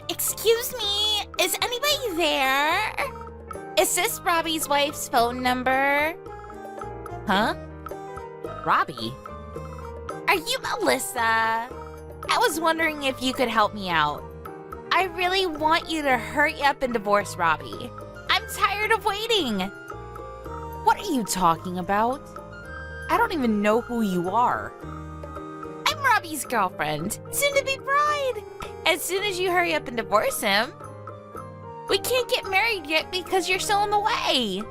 Excuse me, is anybody there? Is this Robbie's wife's phone number? Huh? Robbie? Are you Melissa? I was wondering if you could help me out. I really want you to hurry up and divorce Robbie. I'm tired of waiting. What are you talking about? I don't even know who you are. I'm Robbie's girlfriend, soon-to-be bride. As soon as you hurry up and divorce him, we can't get married yet because you're still in the way.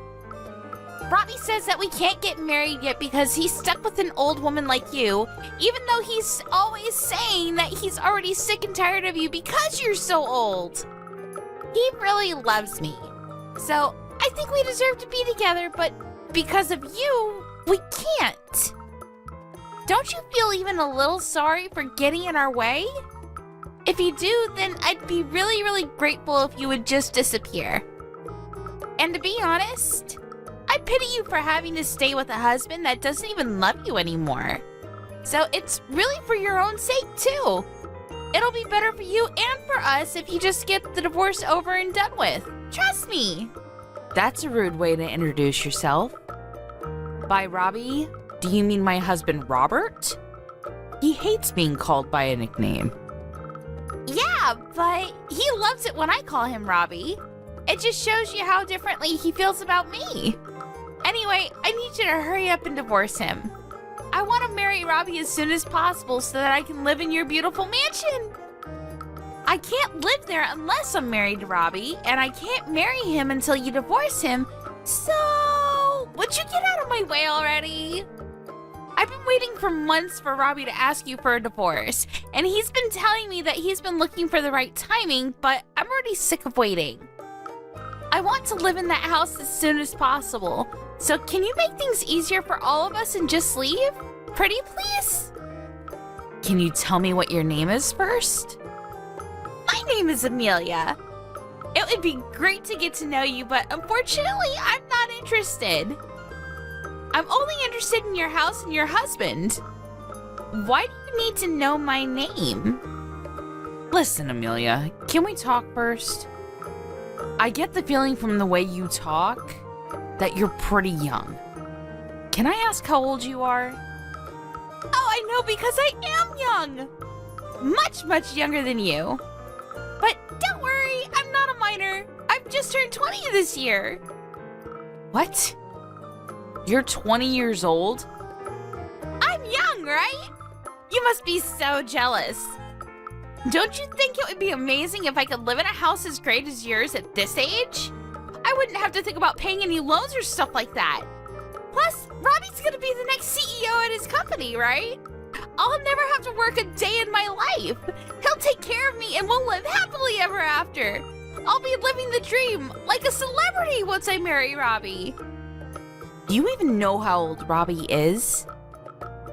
Robbie says that we can't get married yet because he's stuck with an old woman like you, even though he's always saying that he's already sick and tired of you because you're so old. He really loves me. So I think we deserve to be together, but because of you, we can't. Don't you feel even a little sorry for getting in our way? If you do, then I'd be really, really grateful if you would just disappear. And to be honest, I pity you for having to stay with a husband that doesn't even love you anymore. So it's really for your own sake, too. It'll be better for you and for us if you just get the divorce over and done with. Trust me. That's a rude way to introduce yourself. By Robbie, do you mean my husband Robert? He hates being called by a nickname. Yeah, but he loves it when I call him Robbie. It just shows you how differently he feels about me. Anyway, I need you to hurry up and divorce him. I want to marry Robbie as soon as possible so that I can live in your beautiful mansion. I can't live there unless I'm married to Robbie, and I can't marry him until you divorce him. So, would you get out of my way already? I've been waiting for months for Robbie to ask you for a divorce, and he's been telling me that he's been looking for the right timing, but I'm already sick of waiting. I want to live in that house as soon as possible, so can you make things easier for all of us and just leave? Pretty please? Can you tell me what your name is first? My name is Amelia. It would be great to get to know you, but unfortunately, I'm not interested. I'm only interested in your house and your husband. Why do you need to know my name? Listen, Amelia, can we talk first? I get the feeling from the way you talk that you're pretty young. Can I ask how old you are? Oh, I know, because I am young. Much, much younger than you. But don't worry, I'm not a minor. I've just turned 20 this year. What? You're 20 years old? I'm young, right? You must be so jealous. Don't you think it would be amazing if I could live in a house as great as yours at this age? I wouldn't have to think about paying any loans or stuff like that. Plus, Robbie's gonna be the next CEO at his company, right? I'll never have to work a day in my life. He'll take care of me and we'll live happily ever after. I'll be living the dream like a celebrity once I marry Robbie. Do you even know how old Robbie is?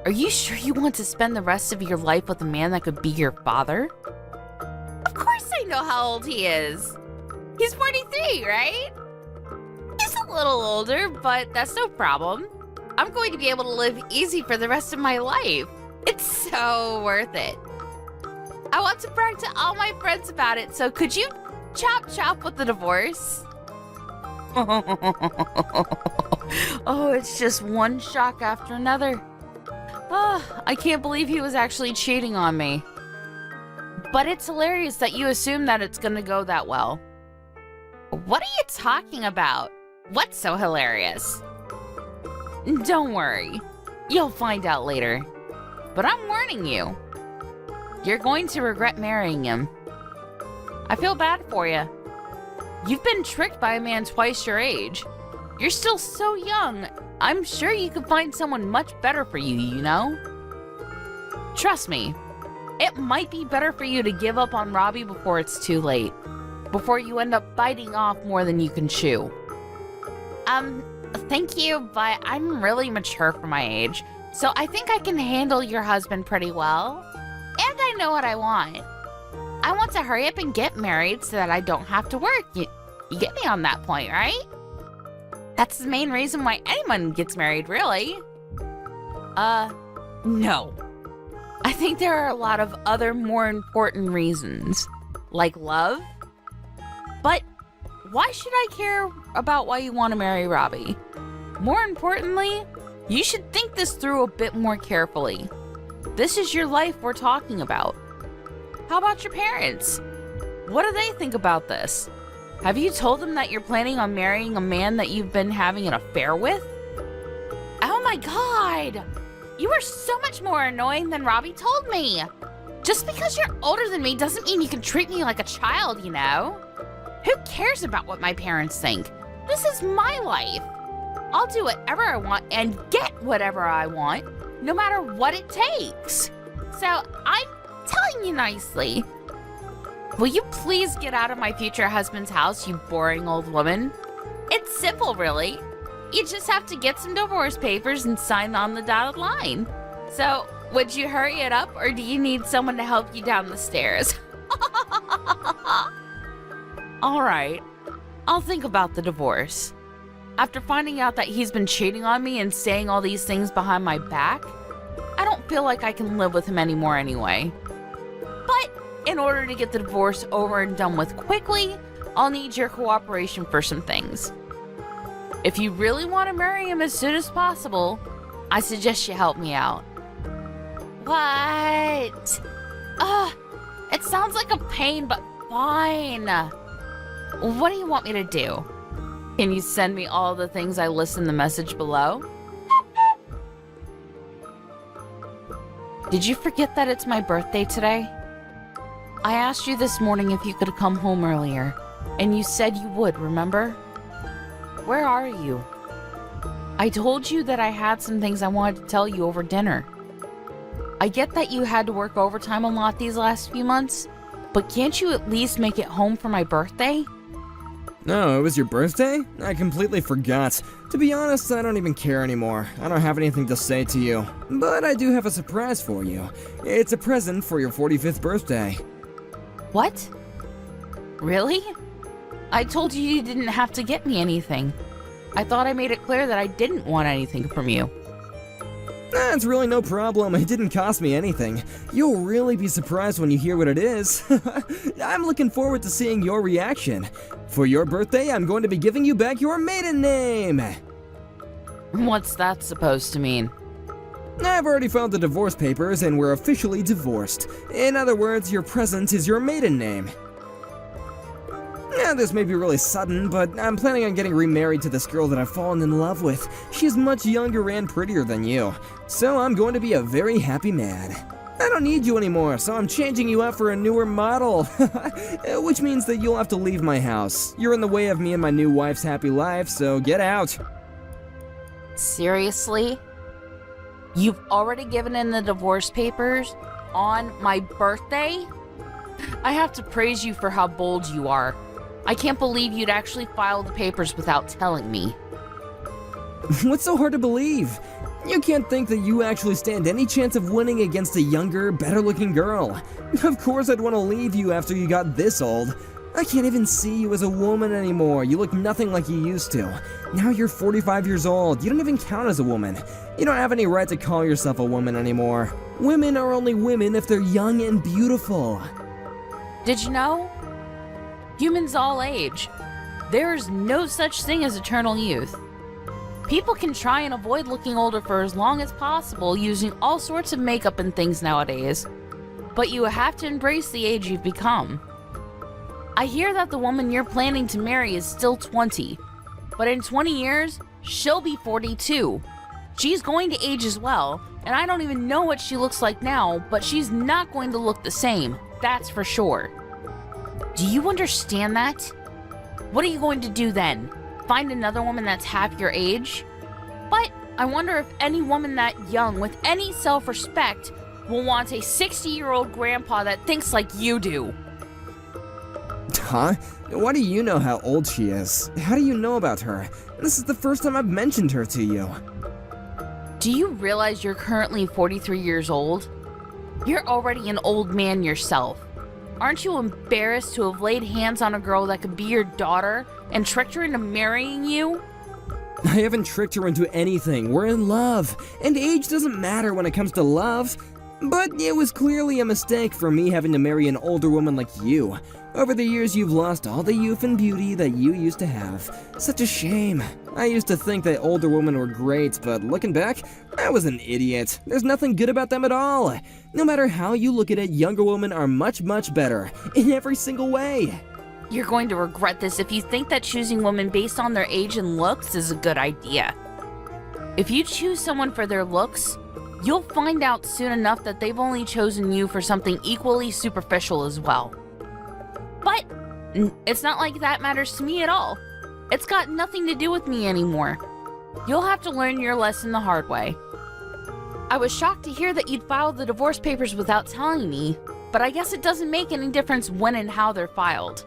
Are you sure you want to spend the rest of your life with a man that could be your father? Of course I know how old he is. He's 43, right? He's a little older, but that's no problem. I'm going to be able to live easy for the rest of my life. It's so worth it. I want to brag to all my friends about it, so could you chop with the divorce? Oh, it's just one shock after another. Oh, I can't believe he was actually cheating on me. But it's hilarious that you assume that it's gonna go that well. What are you talking about? What's so hilarious? Don't worry. You'll find out later. But I'm warning you. You're going to regret marrying him. I feel bad for you. You've been tricked by a man twice your age. You're still so young. I'm sure you could find someone much better for you, you know? Trust me, it might be better for you to give up on Robbie before it's too late. Before you end up biting off more than you can chew. Thank you, but I'm really mature for my age, so I think I can handle your husband pretty well. And I know what I want. I want to hurry up and get married so that I don't have to work. You get me on that point, right? That's the main reason why anyone gets married, really. No. I think there are a lot of other more important reasons. Like love? But why should I care about why you want to marry Robbie? More importantly, you should think this through a bit more carefully. This is your life we're talking about. How about your parents? What do they think about this? Have you told them that you're planning on marrying a man that you've been having an affair with? Oh my god! You are so much more annoying than Robbie told me! Just because you're older than me doesn't mean you can treat me like a child, you know? Who cares about what my parents think? This is my life. I'll do whatever I want and get whatever I want, no matter what it takes. So I'm telling you nicely. Will you please get out of my future husband's house, you boring old woman? It's simple, really. You just have to get some divorce papers and sign on the dotted line. So, would you hurry it up, or do you need someone to help you down the stairs? All right, I'll think about the divorce. After finding out that he's been cheating on me and saying all these things behind my back, I don't feel like I can live with him anymore anyway. But in order to get the divorce over and done with quickly, I'll need your cooperation for some things. If you really want to marry him as soon as possible, I suggest you help me out. What? It sounds like a pain, but fine. What do you want me to do? Can you send me all the things I list in the message below? Did you forget that it's my birthday today? I asked you this morning if you could come home earlier, and you said you would, remember? Where are you? I told you that I had some things I wanted to tell you over dinner. I get that you had to work overtime a lot these last few months, but can't you at least make it home for my birthday? No, it was your birthday? I completely forgot. To be honest, I don't even care anymore. I don't have anything to say to you. But I do have a surprise for you. It's a present for your 45th birthday. What? Really? I told you you didn't have to get me anything. I thought I made it clear that I didn't want anything from you. It's really no problem. It didn't cost me anything. You'll really be surprised when you hear what it is. I'm looking forward to seeing your reaction. For your birthday, I'm going to be giving you back your maiden name. What's that supposed to mean? I've already filed the divorce papers and we're officially divorced. In other words, your present is your maiden name. Now, this may be really sudden, but I'm planning on getting remarried to this girl that I've fallen in love with. She's much younger and prettier than you, so I'm going to be a very happy man. I don't need you anymore, so I'm changing you out for a newer model. Which means that you'll have to leave my house. You're in the way of me and my new wife's happy life, so get out. Seriously? You've already given in the divorce papers on my birthday? I have to praise you for how bold you are. I can't believe you'd actually file the papers without telling me. What's so hard to believe? You can't think that you actually stand any chance of winning against a younger, better-looking girl. Of course I'd want to leave you after you got this old. I can't even see you as a woman anymore. You look nothing like you used to. Now you're 45 years old. You don't even count as a woman. You don't have any right to call yourself a woman anymore. Women are only women if they're young and beautiful. Did you know? Humans all age. There is no such thing as eternal youth. People can try and avoid looking older for as long as possible using all sorts of makeup and things nowadays, but you have to embrace the age you've become. I hear that the woman you're planning to marry is still 20, but in 20 years, she'll be 42. She's going to age as well, and I don't even know what she looks like now, but she's not going to look the same, that's for sure. Do you understand that? What are you going to do then? Find another woman that's half your age? But I wonder if any woman that young with any self-respect will want a 60-year-old grandpa that thinks like you do. Huh? Why do you know how old she is? How do you know about her? This is the first time I've mentioned her to you. Do you realize you're currently 43 years old? You're already an old man yourself. Aren't you embarrassed to have laid hands on a girl that could be your daughter and tricked her into marrying you? I haven't tricked her into anything. We're in love. And age doesn't matter when it comes to love. But it was clearly a mistake for me having to marry an older woman like you. Over the years, you've lost all the youth and beauty that you used to have. Such a shame. I used to think that older women were great, but looking back, I was an idiot. There's nothing good about them at all. No matter how you look at it, younger women are much, much better. In every single way. You're going to regret this if you think that choosing women based on their age and looks is a good idea. If you choose someone for their looks, you'll find out soon enough that they've only chosen you for something equally superficial as well. But it's not like that matters to me at all. It's got nothing to do with me anymore. You'll have to learn your lesson the hard way. I was shocked to hear that you'd filed the divorce papers without telling me, but I guess it doesn't make any difference when and how they're filed.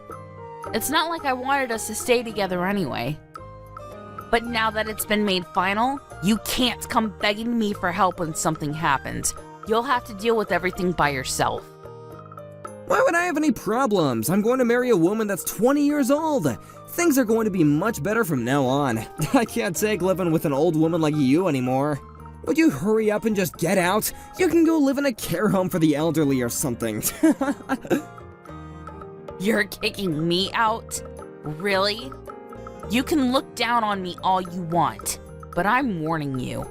It's not like I wanted us to stay together anyway. But now that it's been made final, you can't come begging me for help when something happens. You'll have to deal with everything by yourself. Why would I have any problems? I'm going to marry a woman that's 20 years old. Things are going to be much better from now on. I can't take living with an old woman like you anymore. Would you hurry up and just get out? You can go live in a care home for the elderly or something. You're kicking me out? Really? You can look down on me all you want, but I'm warning you.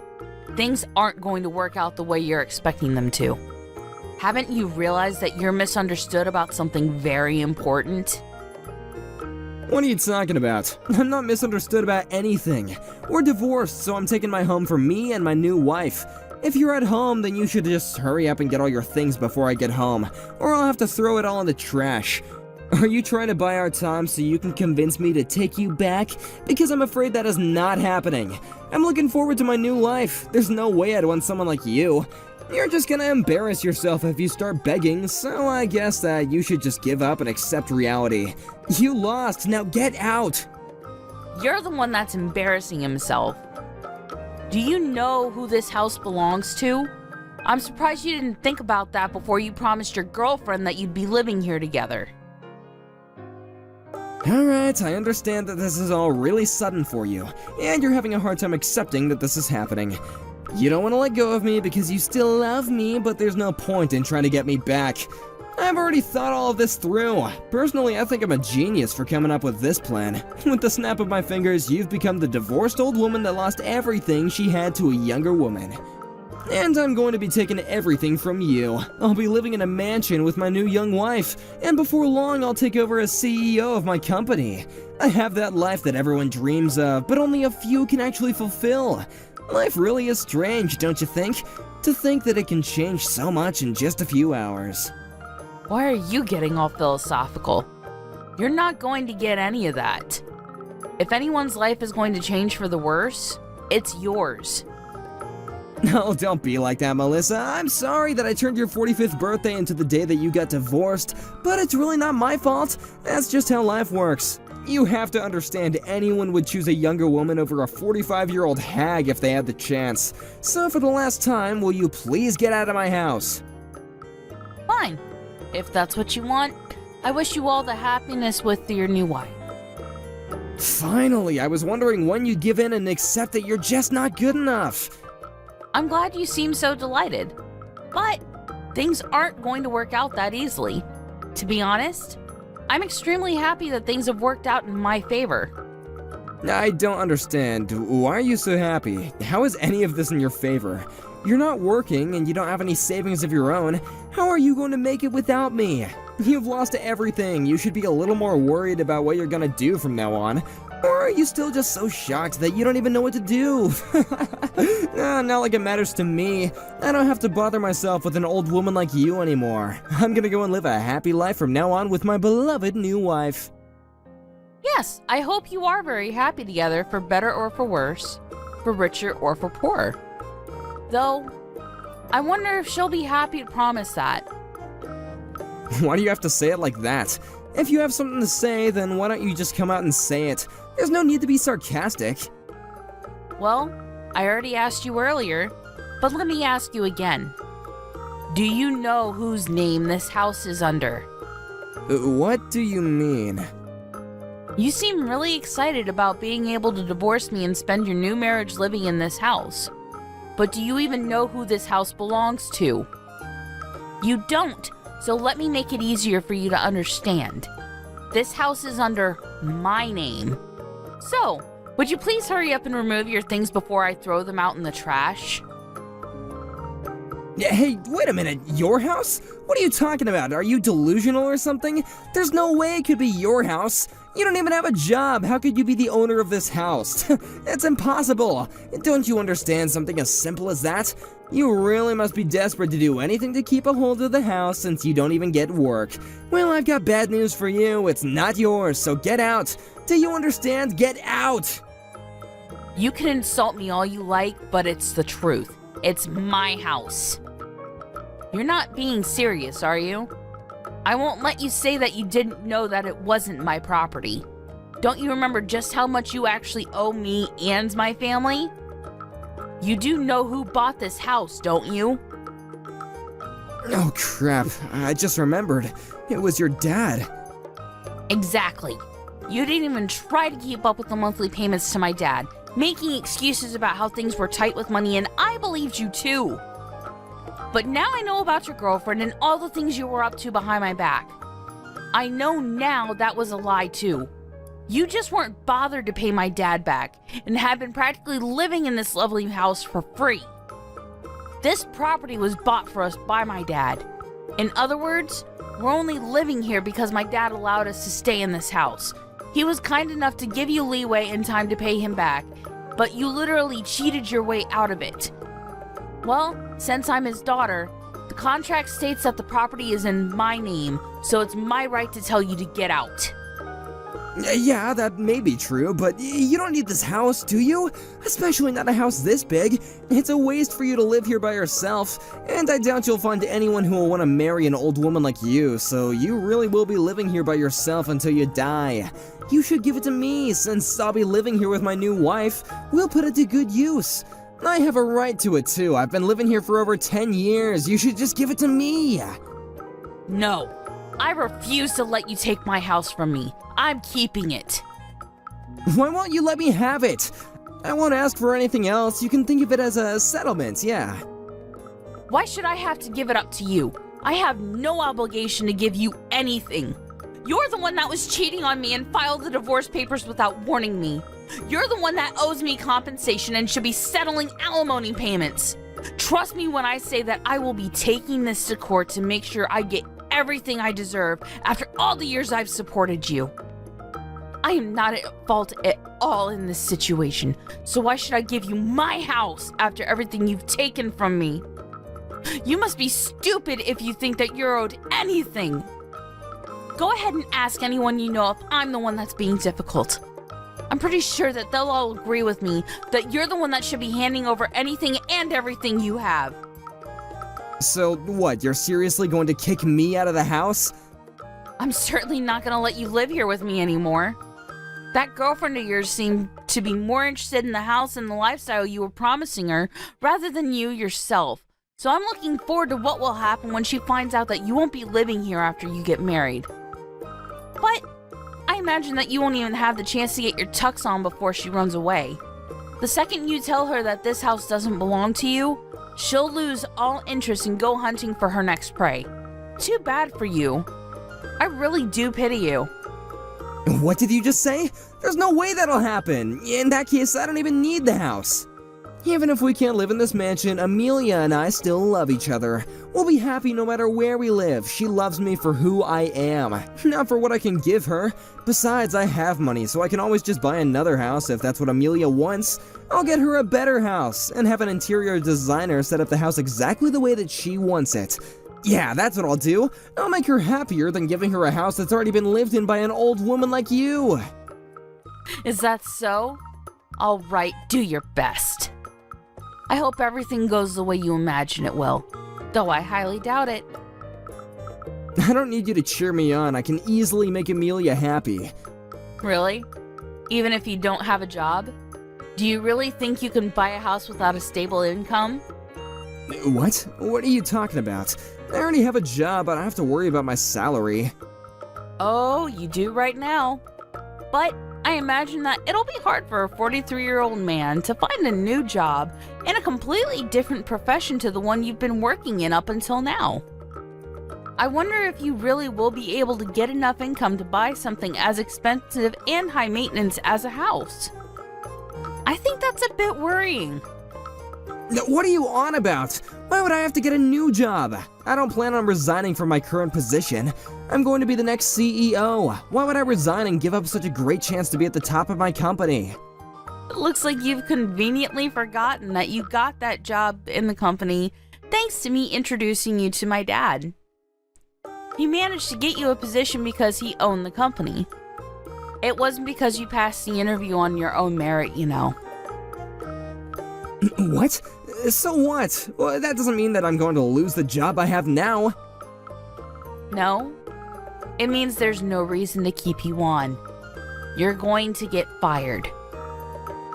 Things aren't going to work out the way you're expecting them to. Haven't you realized that you're misunderstood about something very important? What are you talking about? I'm not misunderstood about anything. We're divorced, so I'm taking my home for me and my new wife. If you're at home, then you should just hurry up and get all your things before I get home, or I'll have to throw it all in the trash. Are you trying to buy our time so you can convince me to take you back? Because I'm afraid that is not happening. I'm looking forward to my new life. There's no way I'd want someone like you. You're just gonna embarrass yourself if you start begging, so I guess that you should just give up and accept reality. You lost, now get out! You're the one that's embarrassing himself. Do you know who this house belongs to? I'm surprised you didn't think about that before you promised your girlfriend that you'd be living here together. Alright, I understand that this is all really sudden for you, and you're having a hard time accepting that this is happening. You don't want to let go of me because you still love me, but there's no point in trying to get me back. I've already thought all of this through. Personally, I think I'm a genius for coming up with this plan. With the snap of my fingers, you've become the divorced old woman that lost everything she had to a younger woman. And I'm going to be taking everything from you. I'll be living in a mansion with my new young wife, and before long I'll take over as CEO of my company. I have that life that everyone dreams of, but only a few can actually fulfill. Life really is strange, don't you think? To think that it can change so much in just a few hours. Why are you getting all philosophical? You're not going to get any of that. If anyone's life is going to change for the worse, it's yours. No, don't be like that, Melissa. I'm sorry that I turned your 45th birthday into the day that you got divorced, but it's really not my fault. That's just how life works. You have to understand anyone would choose a younger woman over a 45-year-old hag if they had the chance. So for the last time, will you please get out of my house? Fine. If that's what you want, I wish you all the happiness with your new wife. Finally, I was wondering when you'd give in and accept that you're just not good enough. I'm glad you seem so delighted, but things aren't going to work out that easily. To be honest, I'm extremely happy that things have worked out in my favor. I don't understand. Why are you so happy? How is any of this in your favor? You're not working and you don't have any savings of your own. How are you going to make it without me? You've lost everything. You should be a little more worried about what you're gonna do from now on. Or are you still just so shocked that you don't even know what to do? Not like it matters to me. I don't have to bother myself with an old woman like you anymore. I'm gonna go and live a happy life from now on with my beloved new wife. Yes, I hope you are very happy together, for better or for worse, for richer or for poorer. Though, I wonder if she'll be happy to promise that. Why do you have to say it like that? If you have something to say, then why don't you just come out and say it? There's no need to be sarcastic. Well, I already asked you earlier, but let me ask you again. Do you know whose name this house is under? What do you mean? You seem really excited about being able to divorce me and spend your new marriage living in this house. But do you even know who this house belongs to? You don't, so let me make it easier for you to understand. This house is under my name. So, would you please hurry up and remove your things before I throw them out in the trash? Hey, wait a minute, your house? What are you talking about? Are you delusional or something? There's no way it could be your house. You don't even have a job. How could you be the owner of this house? It's impossible. Don't you understand something as simple as that? You really must be desperate to do anything to keep a hold of the house since you don't even get work. Well, I've got bad news for you. It's not yours, so get out. Do you understand? Get out! You can insult me all you like, but it's the truth. It's my house. You're not being serious, are you? I won't let you say that you didn't know that it wasn't my property. Don't you remember just how much you actually owe me and my family? You do know who bought this house, don't you? Oh crap, I just remembered. It was your dad. Exactly. You didn't even try to keep up with the monthly payments to my dad, making excuses about how things were tight with money, and I believed you too. But now I know about your girlfriend and all the things you were up to behind my back. I know now that was a lie too. You just weren't bothered to pay my dad back and had been practically living in this lovely house for free. This property was bought for us by my dad. In other words, we're only living here because my dad allowed us to stay in this house. He was kind enough to give you leeway and time to pay him back, but you literally cheated your way out of it. Well, since I'm his daughter, the contract states that the property is in my name, so it's my right to tell you to get out. Yeah, that may be true, but you don't need this house, do you? Especially not a house this big. It's a waste for you to live here by yourself, and I doubt you'll find anyone who will want to marry an old woman like you, so you really will be living here by yourself until you die. You should give it to me, since I'll be living here with my new wife. We'll put it to good use. I have a right to it too. I've been living here for over 10 years. You should just give it to me. No, I refuse to let you take my house from me. I'm keeping it. Why won't you let me have it? I won't ask for anything else. You can think of it as a settlement, yeah. Why should I have to give it up to you? I have no obligation to give you anything. You're the one that was cheating on me and filed the divorce papers without warning me. You're the one that owes me compensation and should be settling alimony payments. Trust me when I say that I will be taking this to court to make sure I get everything I deserve after all the years I've supported you. I am not at fault at all in this situation, so why should I give you my house after everything you've taken from me? You must be stupid if you think that you're owed anything. Go ahead and ask anyone you know if I'm the one that's being difficult. I'm pretty sure that they'll all agree with me that you're the one that should be handing over anything and everything you have. So what, you're seriously going to kick me out of the house? I'm certainly not going to let you live here with me anymore. That girlfriend of yours seemed to be more interested in the house and the lifestyle you were promising her rather than you yourself. So I'm looking forward to what will happen when she finds out that you won't be living here after you get married. But I imagine that you won't even have the chance to get your tux on before she runs away. The second you tell her that this house doesn't belong to you, she'll lose all interest and go hunting for her next prey. Too bad for you. I really do pity you. What did you just say? There's no way that'll happen. In that case, I don't even need the house. Even if we can't live in this mansion, Amelia and I still love each other. We'll be happy no matter where we live. She loves me for who I am, not for what I can give her. Besides, I have money, so I can always just buy another house if that's what Amelia wants. I'll get her a better house, and have an interior designer set up the house exactly the way that she wants it. Yeah, that's what I'll do. I'll make her happier than giving her a house that's already been lived in by an old woman like you. Is that so? All right, do your best. I hope everything goes the way you imagine it will, though I highly doubt it. I don't need you to cheer me on. I can easily make Amelia happy. Really? Even if you don't have a job? Do you really think you can buy a house without a stable income? What? What are you talking about? I already have a job, but I don't have to worry about my salary. Oh, you do right now. But I imagine that it'll be hard for a 43-year-old man to find a new job in a completely different profession to the one you've been working in up until now. I wonder if you really will be able to get enough income to buy something as expensive and high maintenance as a house. I think that's a bit worrying. What are you on about? Why would I have to get a new job? I don't plan on resigning from my current position. I'm going to be the next CEO. Why would I resign and give up such a great chance to be at the top of my company? It looks like you've conveniently forgotten that you got that job in the company thanks to me introducing you to my dad. He managed to get you a position because he owned the company. It wasn't because you passed the interview on your own merit, you know. What? So what? Well, that doesn't mean that I'm going to lose the job I have now. No, it means there's no reason to keep you on. You're going to get fired.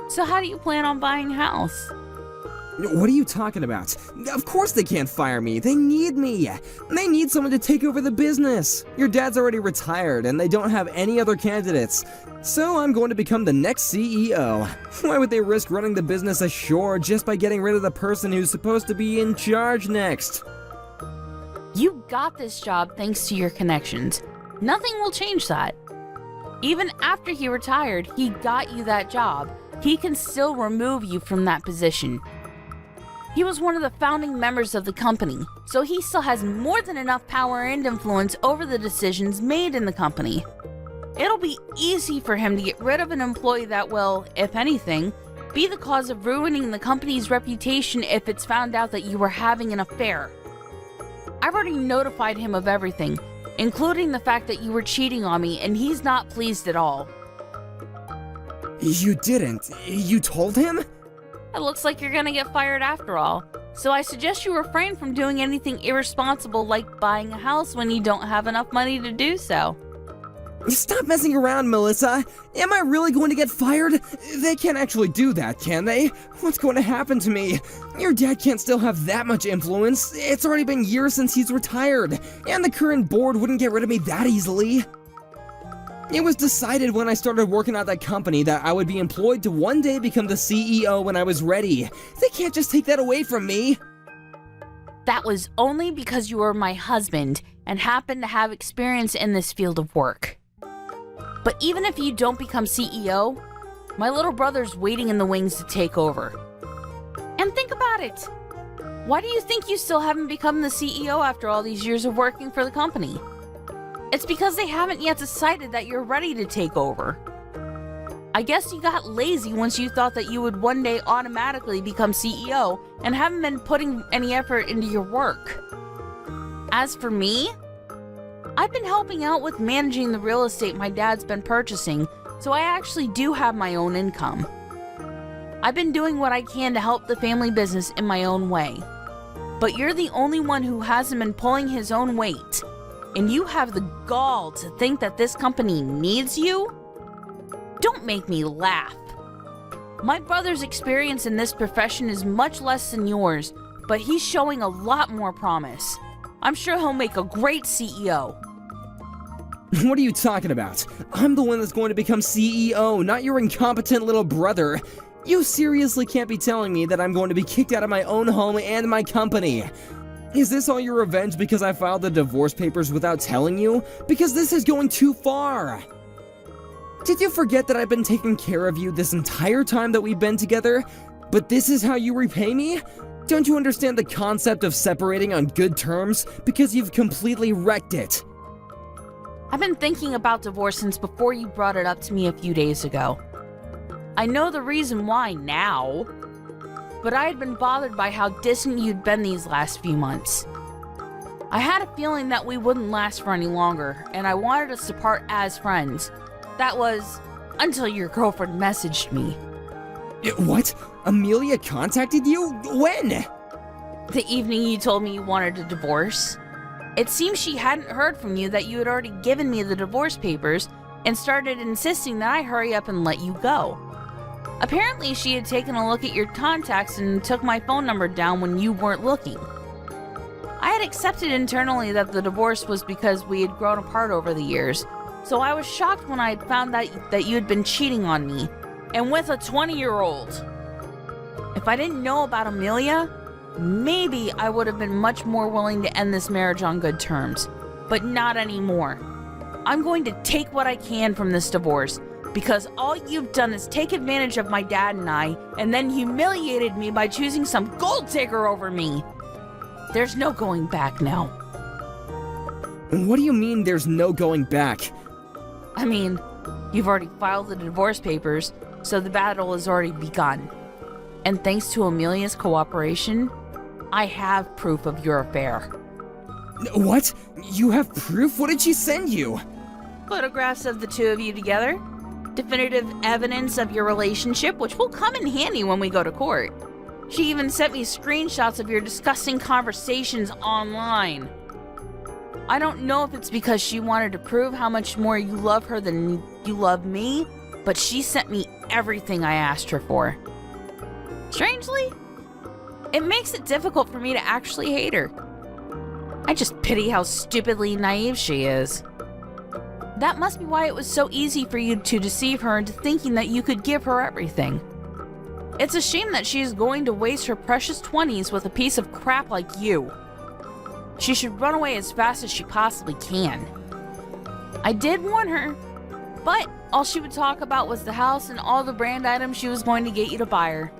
So how do you plan on buying a house? What are you talking about? Of course they can't fire me. They need me. They need someone to take over the business. Your dad's already retired and they don't have any other candidates. So I'm going to become the next CEO. Why would they risk running the business ashore just by getting rid of the person who's supposed to be in charge next? You got this job thanks to your connections. Nothing will change that. Even after he retired, he got you that job. He can still remove you from that position. He was one of the founding members of the company, so he still has more than enough power and influence over the decisions made in the company. It'll be easy for him to get rid of an employee that will, if anything, be the cause of ruining the company's reputation if it's found out that you were having an affair. I've already notified him of everything, including the fact that you were cheating on me, and he's not pleased at all. You didn't? You told him? It looks like you're gonna get fired after all, so I suggest you refrain from doing anything irresponsible like buying a house when you don't have enough money to do so. Stop messing around, Melissa. Am I really going to get fired? They can't actually do that, can they? What's going to happen to me? Your dad can't still have that much influence. It's already been years since he's retired, and the current board wouldn't get rid of me that easily. It was decided when I started working at that company that I would be employed to one day become the CEO when I was ready. They can't just take that away from me. That was only because you were my husband and happened to have experience in this field of work. But even if you don't become CEO, my little brother's waiting in the wings to take over. And think about it. Why do you think you still haven't become the CEO after all these years of working for the company? It's because they haven't yet decided that you're ready to take over. I guess you got lazy once you thought that you would one day automatically become CEO and haven't been putting any effort into your work. As for me, I've been helping out with managing the real estate my dad's been purchasing, so I actually do have my own income. I've been doing what I can to help the family business in my own way. But you're the only one who hasn't been pulling his own weight. And you have the gall to think that this company needs you? Don't make me laugh. My brother's experience in this profession is much less than yours, but he's showing a lot more promise. I'm sure he'll make a great CEO. What are you talking about? I'm the one that's going to become CEO, not your incompetent little brother. You seriously can't be telling me that I'm going to be kicked out of my own home and my company. Is this all your revenge because I filed the divorce papers without telling you? Because this is going too far. Did you forget that I've been taking care of you this entire time that we've been together? But this is how you repay me? Don't you understand the concept of separating on good terms? Because you've completely wrecked it. I've been thinking about divorce since before you brought it up to me a few days ago. I know the reason why now. But I had been bothered by how distant you'd been these last few months. I had a feeling that we wouldn't last for any longer, and I wanted us to part as friends. That was until your girlfriend messaged me. What? Amelia contacted you? When? The evening you told me you wanted a divorce. It seems she hadn't heard from you that you had already given me the divorce papers and started insisting that I hurry up and let you go. Apparently, she had taken a look at your contacts and took my phone number down when you weren't looking. I had accepted internally that the divorce was because we had grown apart over the years, so I was shocked when I had found that you had been cheating on me, and with a 20-year-old. If I didn't know about Amelia, maybe I would have been much more willing to end this marriage on good terms. But not anymore. I'm going to take what I can from this divorce, because all you've done is take advantage of my dad and I, and then humiliated me by choosing some gold digger over me. There's no going back now. What do you mean there's no going back? I mean, you've already filed the divorce papers, so the battle has already begun. And thanks to Amelia's cooperation, I have proof of your affair. What? You have proof? What did she send you? Photographs of the two of you together. Definitive evidence of your relationship, which will come in handy when we go to court. She even sent me screenshots of your disgusting conversations online. I don't know if it's because she wanted to prove how much more you love her than you love me, but she sent me everything I asked her for. Strangely, it makes it difficult for me to actually hate her. I just pity how stupidly naive she is. That must be why it was so easy for you to deceive her into thinking that you could give her everything. It's a shame that she is going to waste her precious 20s with a piece of crap like you. She should run away as fast as she possibly can. I did warn her, but all she would talk about was the house and all the brand items she was going to get you to buy her.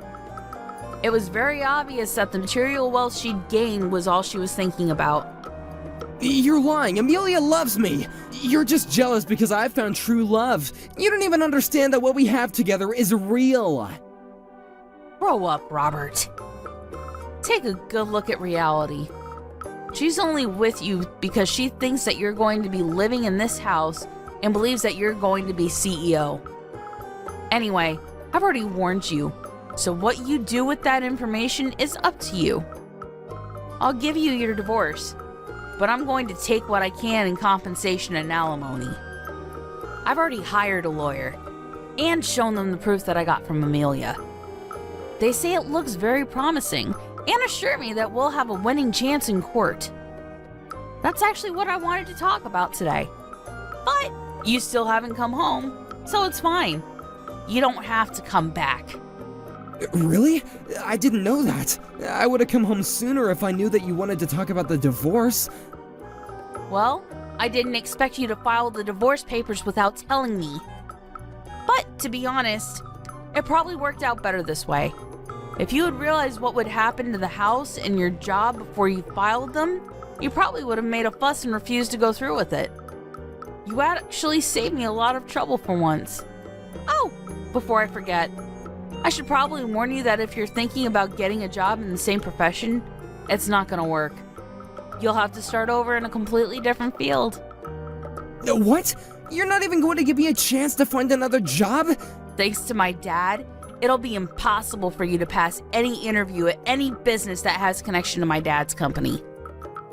It was very obvious that the material wealth she'd gain was all she was thinking about. You're lying. Amelia loves me. You're just jealous because I've found true love. You don't even understand that what we have together is real. Grow up, Robert. Take a good look at reality. She's only with you because she thinks that you're going to be living in this house and believes that you're going to be CEO. Anyway, I've already warned you, so what you do with that information is up to you. I'll give you your divorce, but I'm going to take what I can in compensation and alimony. I've already hired a lawyer and shown them the proof that I got from Amelia. They say it looks very promising and assure me that we'll have a winning chance in court. That's actually what I wanted to talk about today. But you still haven't come home, so it's fine. You don't have to come back. Really? I didn't know that. I would have come home sooner if I knew that you wanted to talk about the divorce. Well, I didn't expect you to file the divorce papers without telling me. But to be honest, it probably worked out better this way. If you had realized what would happen to the house and your job before you filed them, you probably would have made a fuss and refused to go through with it. You actually saved me a lot of trouble for once. Oh, before I forget, I should probably warn you that if you're thinking about getting a job in the same profession, it's not gonna work. You'll have to start over in a completely different field. What? You're not even going to give me a chance to find another job? Thanks to my dad, it'll be impossible for you to pass any interview at any business that has connection to my dad's company.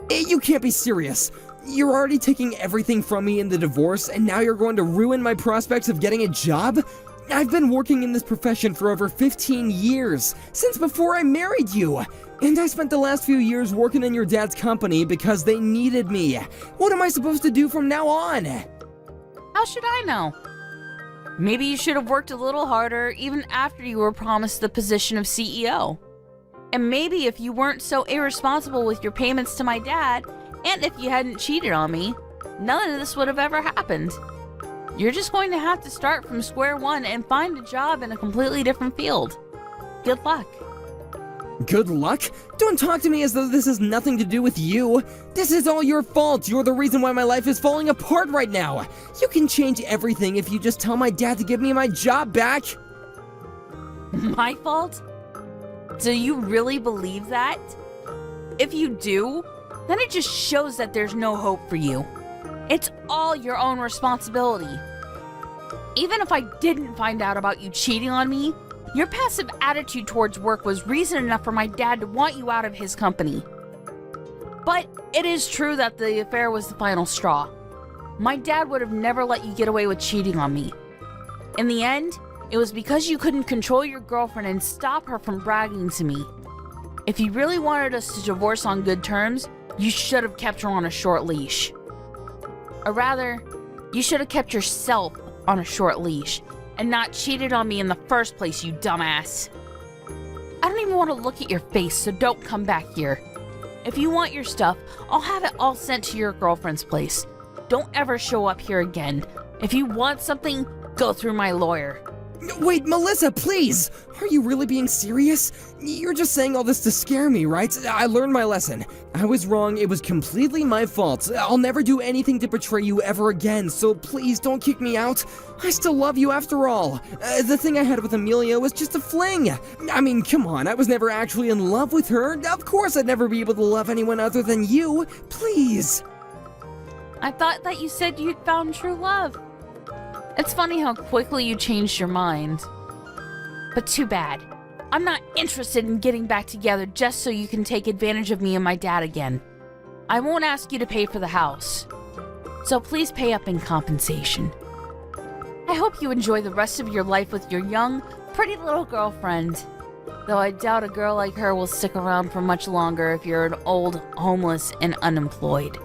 You can't be serious. You're already taking everything from me in the divorce, and now you're going to ruin my prospects of getting a job? I've been working in this profession for over 15 years, since before I married you. And I spent the last few years working in your dad's company because they needed me. What am I supposed to do from now on? How should I know? Maybe you should have worked a little harder even after you were promised the position of CEO. And maybe if you weren't so irresponsible with your payments to my dad, and if you hadn't cheated on me, none of this would have ever happened. You're just going to have to start from square one and find a job in a completely different field. Good luck. Good luck? Don't talk to me as though this has nothing to do with you. This is all your fault. You're the reason why my life is falling apart right now. You can change everything if you just tell my dad to give me my job back. My fault? Do you really believe that? If you do, then it just shows that there's no hope for you. It's all your own responsibility. Even if I didn't find out about you cheating on me, your passive attitude towards work was reason enough for my dad to want you out of his company. But it is true that the affair was the final straw. My dad would have never let you get away with cheating on me. In the end, it was because you couldn't control your girlfriend and stop her from bragging to me. If you really wanted us to divorce on good terms, you should have kept her on a short leash. Or rather, you should have kept yourself on a short leash and not cheated on me in the first place, you dumbass. I don't even want to look at your face, so don't come back here. If you want your stuff, I'll have it all sent to your girlfriend's place. Don't ever show up here again. If you want something, go through my lawyer. Wait, Melissa, please! Are you really being serious? You're just saying all this to scare me, right? I learned my lesson. I was wrong, it was completely my fault. I'll never do anything to betray you ever again, so please don't kick me out. I still love you after all. The thing I had with Amelia was just a fling. I mean, come on, I was never actually in love with her. Of course I'd never be able to love anyone other than you. Please. I thought that you said you'd found true love. It's funny how quickly you changed your mind. But too bad. I'm not interested in getting back together just so you can take advantage of me and my dad again. I won't ask you to pay for the house. So please pay up in compensation. I hope you enjoy the rest of your life with your young, pretty little girlfriend. Though I doubt a girl like her will stick around for much longer if you're an old, homeless, and unemployed.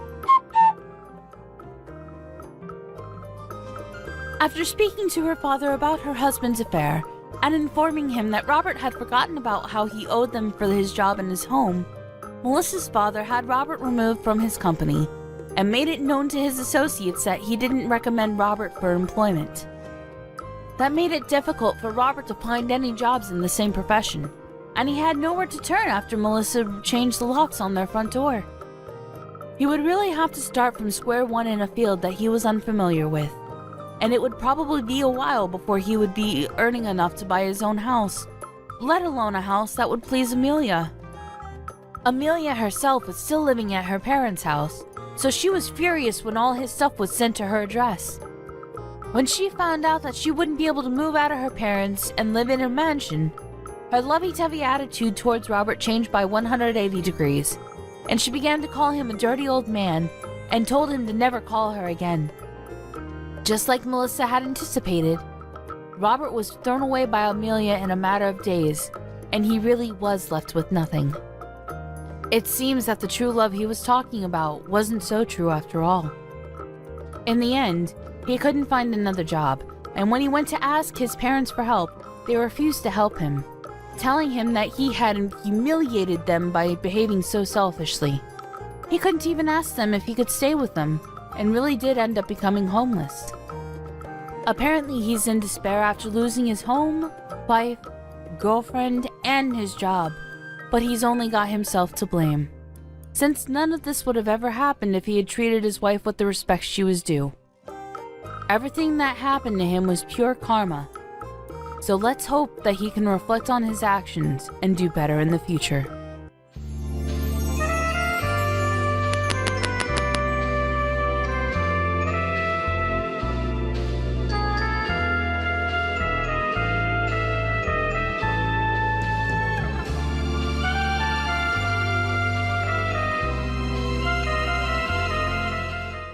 After speaking to her father about her husband's affair, and informing him that Robert had forgotten about how he owed them for his job in his home, Melissa's father had Robert removed from his company, and made it known to his associates that he didn't recommend Robert for employment. That made it difficult for Robert to find any jobs in the same profession, and he had nowhere to turn after Melissa changed the locks on their front door. He would really have to start from square one in a field that he was unfamiliar with, and it would probably be a while before he would be earning enough to buy his own house, let alone a house that would please Amelia. Amelia herself was still living at her parents' house, so she was furious when all his stuff was sent to her address. When she found out that she wouldn't be able to move out of her parents and live in a mansion, her lovey-dovey attitude towards Robert changed by 180 degrees, and she began to call him a dirty old man and told him to never call her again. Just like Melissa had anticipated, Robert was thrown away by Amelia in a matter of days, and he really was left with nothing. It seems that the true love he was talking about wasn't so true after all. In the end, he couldn't find another job, and when he went to ask his parents for help, they refused to help him, telling him that he had humiliated them by behaving so selfishly. He couldn't even ask them if he could stay with them, and really did end up becoming homeless. Apparently he's in despair after losing his home, wife, girlfriend, and his job, but he's only got himself to blame, since none of this would have ever happened if he had treated his wife with the respect she was due. Everything that happened to him was pure karma, so let's hope that he can reflect on his actions and do better in the future.